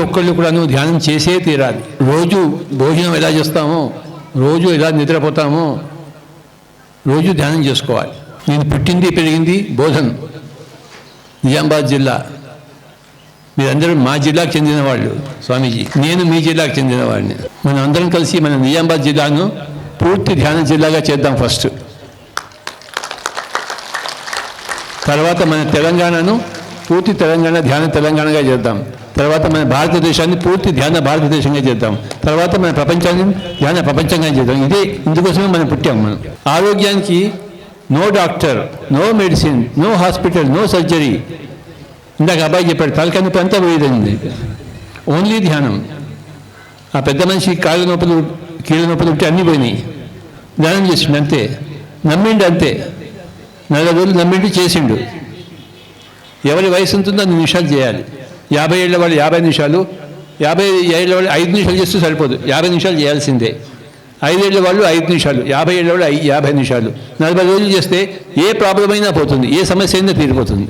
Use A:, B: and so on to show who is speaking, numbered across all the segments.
A: ఒక్కళ్ళు కూడా ధ్యానం చేసే తీరాలి. రోజు భోజనం ఎలా చేస్తామో, రోజు ఎలా నిద్రపోతామో, రోజు ధ్యానం చేసుకోవాలి. నేను పుట్టింది పెరిగింది బోధన్, నిజామాబాద్ జిల్లా. మీరందరూ మా జిల్లాకు చెందిన వాళ్ళు స్వామీజీ, నేను మీ జిల్లాకు చెందిన వాడిని. మనం అందరం కలిసి మన నిజామాబాద్ జిల్లాను పూర్తి ధ్యాన జిల్లాగా చేద్దాం ఫస్ట్. తర్వాత మన తెలంగాణను పూర్తి తెలంగాణ ధ్యాన తెలంగాణగా చేద్దాం. తర్వాత మన భారతదేశాన్ని పూర్తి ధ్యాన భారతదేశంగా చేద్దాం. తర్వాత మన ప్రపంచాన్ని ధ్యాన ప్రపంచంగా చేద్దాం. ఇదే ఇందుకోసమే మనం పుట్టాం. మనం ఆరోగ్యానికి no doctor, no medicine, no hospital, no surgery. ఇందాక అబ్బాయి చెప్పాడు తలకాయ నొప్పి అంతా పోయేదండి, ఓన్లీ ధ్యానం. ఆ పెద్ద మనిషి కాళ్ళ నొప్పులు కీళ్ళ నొప్పులు ఉంటే అన్నీ పోయినాయి, ధ్యానం చేసిండు అంతే, నమ్మిండు అంతే. 40 రోజులు నమ్మిండు, చేసిండు. ఎవరి వయసు ఉంటుందో 2 నిమిషాలు చేయాలి. 50 ఏళ్ళ వాళ్ళు 50 నిమిషాలు, 50 ఏళ్ళ వాళ్ళు 5 నిమిషాలు చేస్తే సరిపోదు, 50 నిమిషాలు చేయాల్సిందే. 5 ఏళ్ళ వాళ్ళు 5 నిమిషాలు, 50 ఏళ్ళ వాళ్ళు 50 నిమిషాలు. 40 రోజులు చేస్తే ఏ ప్రాబ్లం అయినా పోతుంది, ఏ సమస్య అయినా తీరిపోతుంది.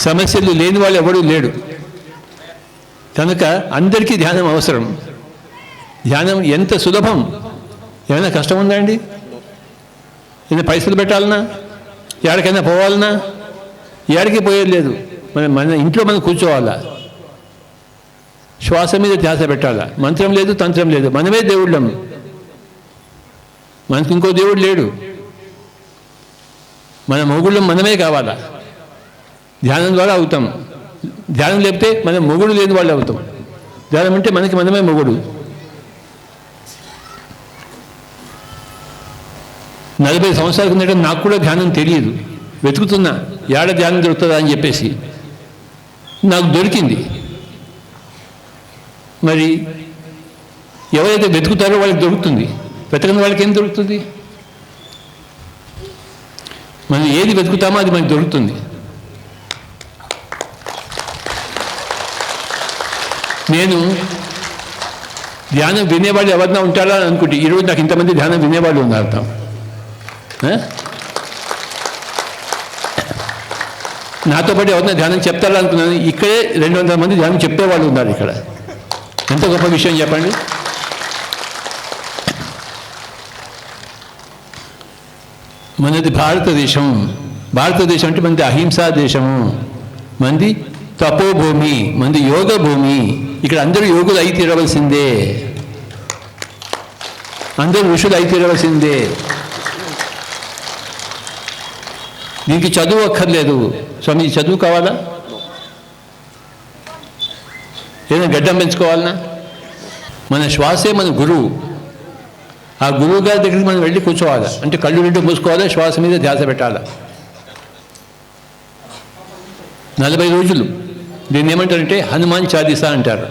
A: సమస్యలు లేని వాళ్ళు ఎవడూ లేడు. కనుక అందరికీ ధ్యానం అవసరం. ధ్యానం ఎంత సులభం, ఏమైనా కష్టం ఉందా అండి? ఏదైనా పైసలు పెట్టాలన్నా, ఎక్కడికైనా పోవాలన్నా, ఎక్కడికి పోయేది లేదు. మన ఇంట్లో మనం కూర్చోవాలా, శ్వాస మీద ధ్యాస పెట్టాలా. మంత్రం లేదు, తంత్రం లేదు, మనమే దేవుళ్ళం. మనకు ఇంకో దేవుడు లేడు. మన మొగుళ్ళం మనమే కావాలా. ధ్యానం ద్వారా అవుతాం. ధ్యానం లేకపోతే మనం మొగుడు లేని వాళ్ళు అవుతాం. ధ్యానం అంటే మనకి మనమే మొగుడు. 40 సంవత్సరాల కిందట నాకు కూడా ధ్యానం తెలియదు, వెతుకుతున్నా ఏడ ధ్యానం దొరుకుతుందా అని చెప్పేసి. నాకు దొరికింది. మరి ఎవరైతే వెతుకుతారో వాళ్ళకి దొరుకుతుంది, వెతకని వాళ్ళకి ఏం దొరుకుతుంది? మనం ఏది వెతుకుతామో అది మనకి దొరుకుతుంది. నేను ధ్యానం వినేవాళ్ళు ఎవరన్నా ఉంటారా అని అనుకుంటే ఈరోజు నాకు ఇంతమంది ధ్యానం వినేవాళ్ళు ఉన్నారు. అర్థం నాతో పాటు ఎవరైనా ధ్యానం చెప్తారా అనుకున్నాను. ఇక్కడే 200 మంది ధ్యానం చెప్పేవాళ్ళు ఉన్నారు ఇక్కడ. ఎంత గొప్ప విషయం చెప్పండి. మనది భారతదేశం. భారతదేశం అంటే మనది అహింసా దేశము, మనది తపోభూమి, మనది యోగ భూమి. ఇక్కడ అందరూ యోగులు అయి తీరవలసిందే, అందరూ ఋషులు అయి తీరవలసిందే. దీనికి చదువు అక్కర్లేదు. స్వామి చదువు కావాలా? ఏదైనా గడ్డం పెంచుకోవాలన్నా? మన శ్వాసే మన గురువు. ఆ గురువు గారి దగ్గరికి మనం వెళ్ళి కూర్చోవాలా. అంటే కళ్ళు 2 మూసుకోవాలా, శ్వాస మీద ధ్యాస పెట్టాలా. 40 రోజులు. దీన్ని ఏమంటారంటే హనుమాన్ చాలీసా అంటారు.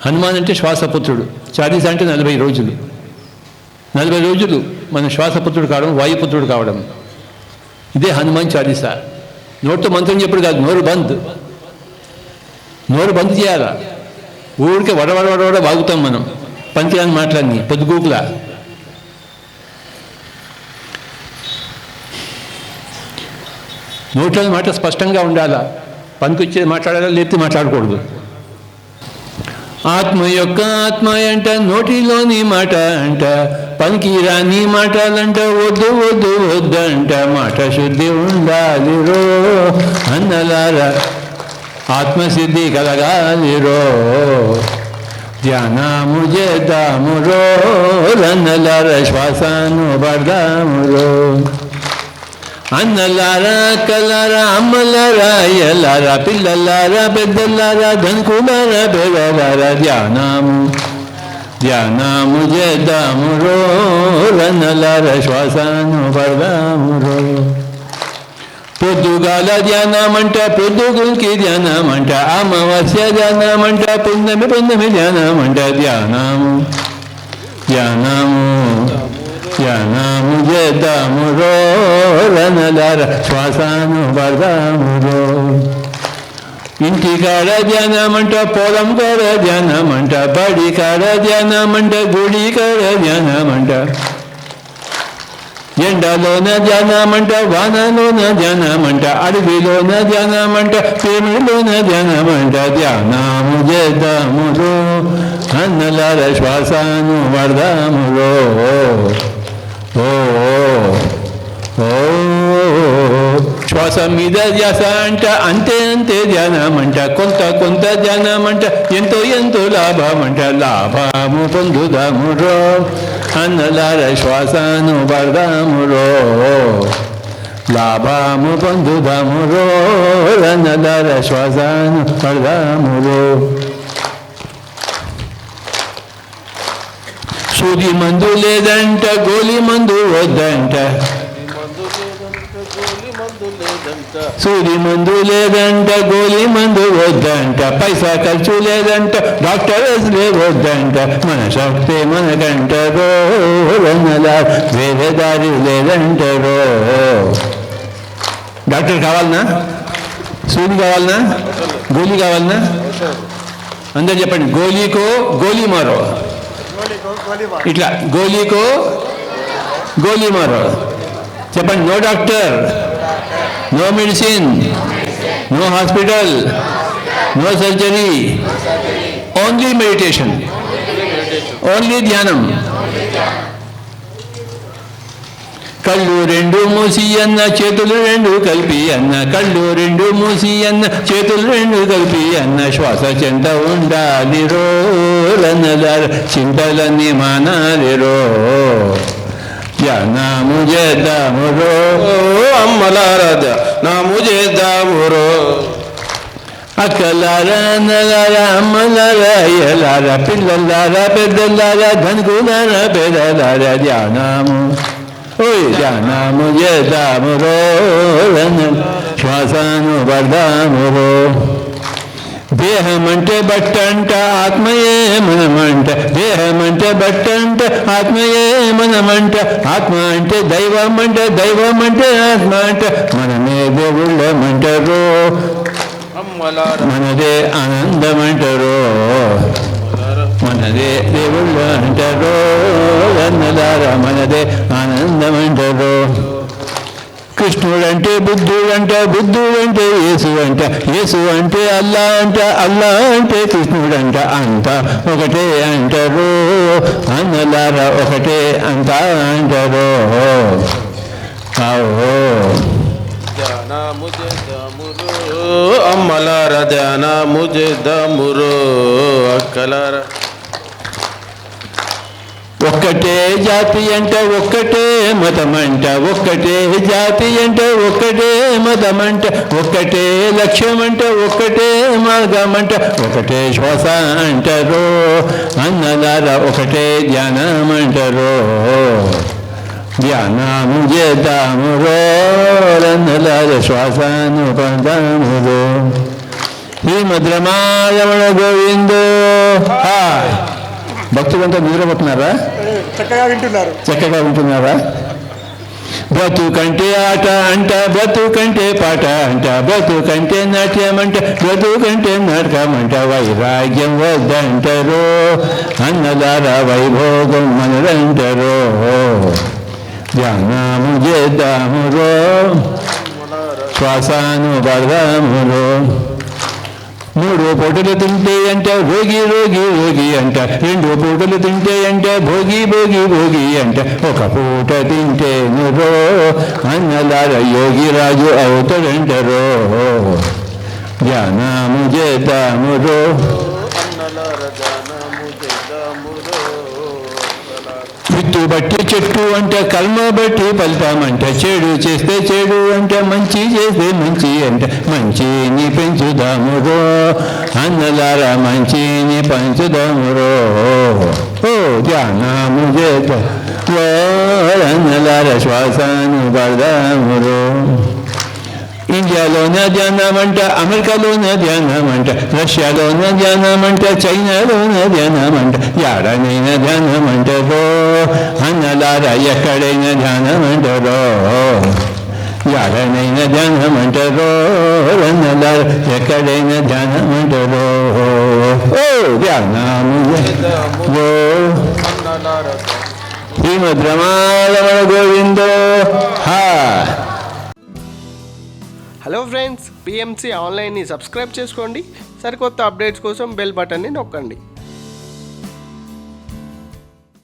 A: హనుమాన్ అంటే శ్వాసపుత్రుడు, చాలీసా అంటే 40 రోజులు. 40 రోజులు మన శ్వాసపుత్రుడు కావడం, వాయుపుత్రుడు కావడం, ఇదే హనుమాన్ చాలీసా. నోటితో మంత్రం చెప్పుడు కాదు, నోరు బంద్. నోరు బంద్ చేయాలా. ఊరికే వడవడ వాగుతాం మనం, పనికిరాని మాటలన్నీ పొద్దుగూకులా. నోట్లోని మాట స్పష్టంగా ఉండాలా. పనికొచ్చేది మాట్లాడాలా, లేకపోతే మాట్లాడకూడదు. ఆత్మ యొక్క ఆత్మ అంట, నోటిలోని మాట అంట, పనికి రాని మాటలంట, వద్దు వద్దు వద్దంట, మాట శుద్ధి ఉండాలిరో అన్నలారా, ఆత్మసిద్ధి కలగాలిరో, ధ్యానము చేద్దామురో అన్నలారా, శ్వాసను పడదామురో. అన్నలారా, అక్కలారా, అమ్మలారా, అయ్యలారా, పిల్లలారా, పెద్దలారా, ధనుకులారా, పేదలారా, ధ్యానము చేద్దామురో అన్నలారా, శ్వాసను పడదామురో. పొద్దుగాల ధ్యానమంట, పొద్దుగురికి ధ్యానమంట, అమావాస్య ధ్యానమంట, పున్నమి ధ్యానమంట, ధ్యానము చేద్దామురో అన్నలారా, శ్వాసను పడదామురో. ఇంటి కాడ ధ్యానమంట, పొలం కాడ ధ్యానమంట, బడి కాడ ధ్యానమంట, గుడి కాడ ధ్యానమంట, ఎండలోన ధ్యానమంట, వానలోన ధ్యానమంట, అడవిలోన ధ్యానమంట, ప్రేమలోన ధ్యానమంట. ధ్యానము చేద్దాములో అన్నలార శ్వాసను పడదాములో. ఓ ఓ శ్వాస మీద ధ్యాస అంట, అంతే అంతే ధ్యానమంట, కొంత కొంత ధ్యానమంట, ఎంతో ఎంతో లాభమంట. లాభము పొందుదామురో అన్నలార శ్వాసను పడదామురో. లాభము పొందుదామురో అన్నలార శ్వాసను పడదామురో. సూది మందు లేదంట, గోలి మందు వద్దంట. సూది మందు లేదంట, గోలి మందు వద్దంట, పైసా ఖర్చు లేదంట, డాక్టర్స్ వద్దంట. మన శక్తి మనకంటారో వేరే దారి లేదంటారో. డాక్టర్ కావాలనా? సూది కావాలనా? గోలీ కావాలనా? అందరు చెప్పండి. గోలీకో గోలీ మారో. ఇట్లా గోలీకో గోలీ మారో చెప్పండి. No doctor, no medicine, no hospital, no surgery, only meditation, only ధ్యానం. కళ్ళు రెండు మూసి అన్న, చేతులు రెండు కలిపి అన్న, కళ్ళు రెండు మూసి అన్న, చేతులు రెండు కలిపి అన్న. శ్వాస చెంత ఉండాలిరో రన్నదారు, చింతలన్నీ మానాలిరో. ధ్యానము చేద్దామురో అమ్మలారా, ధ్యానము చేద్దామురో. అక్కలారా అన్నలారా, అమ్మలారా, అయ్యలారా, పిల్లలారా, పెద్దలారా, ధనుకులారా, పేదలారా. ధ్యానము ఓయ్ ధ్యానము చేద్దామురో శ్వాసను పడదామురో. దేహమంటే బట్టంట, ఆత్మయే మనమంట. దేహమంటే బట్టంట, ఆత్మయే మనమంట. ఆత్మ అంటే దైవం అంట, దైవం అంటే ఆత్మ అంట. మనమే దేవుళ్ళమంటారో, మనదే ఆనందమంటారో. మనదే దేవుళ్ళు అంటారో అన్నలారా, మనదే ఆనందమంటారో. కృష్ణుడంటే బుద్ధుడంట, బుద్ధుడంటే యేసు అంట, యేసు అంటే అల్లా అంట, అల్లా అంటే కృష్ణుడంట. అంతా ఒకటే అంటారు అన్నలారా, ఒకటే అంతా అంటారు.
B: అమ్మలారా, ధ్యానము చేద్దామురో అక్కలారా.
A: ఒక్కటే జాతి అంట, ఒక్కటే మతమంట, ఒక్కటే జాతి అంట, ఒక్కటే మతమంట, ఒక్కటే లక్ష్యమంట, ఒక్కటే మార్గమంట, ఒకటే శ్వాస అంటారో అన్నదారా, ఒకటే ధ్యానమంటారో. ధ్యానము చేద్దామురో అన్నదార, శ్వాసను పొందామురో. శ్రీమద్రమారమణ గోవిందో. భక్తులంతా నిద్రపోతున్నారా? చక్కగా వింటున్నారా? బ్రతుకంటే ఆట అంట, బ్రతుకంటే పాట అంట, బ్రతుకంటే నాట్యం అంట, బ్రతుకంటే నాటకం అంట. వైరాగ్యం వద్దంటారో అన్నదారా, వైభోగం మనదంటారో. ధ్యానము చేద్దామురో శ్వాసను పడదామురో. 3 పూటలు తింటే అంట రోగి రోగి రోగి అంట, 2 పూటలు తింటే అంట భోగి భోగి భోగి అంట. ఒక పూట తింటే నురో అన్నలార, యోగి రాజు అవుతాడంటారో. ధ్యానము చేద్దామురో. విత్తు బట్టి చెట్టు అంట, కర్మ బట్టి ఫలితామంట. చెడు చేస్తే చెడు అంట, మంచి చేస్తే మంచి అంట. మంచిని పెంచుదామురో అన్నలారా, మంచిని పంచుదామురో. ఓ ధ్యానము చేద్దాం అన్నలారా, శ్వాసను పడదామురో. ఇండియాలోన ధ్యానమంట, అమెరికాలోన ధ్యానమంట, రష్యాలోన ధ్యానమంట, చైనాలోన ధ్యానమంట. యాడనైనా ధ్యానమంటారో అన్నలారా, ఎక్కడైనా ధ్యానమంటారో. యాడనైనా ధ్యానమంటారో అన్నలారా, ఎక్కడైనా ధ్యానమంటారో. ఓ ధ్యానము శ్రీమద్రమారమణ గోవిందో.
C: ఫ్రెండ్స్, పిఎంసి ఆన్లైన్ని సబ్స్క్రైబ్ చేసుకోండి. సరికొత్త అప్డేట్స్ కోసం బెల్ బటన్ని నొక్కండి.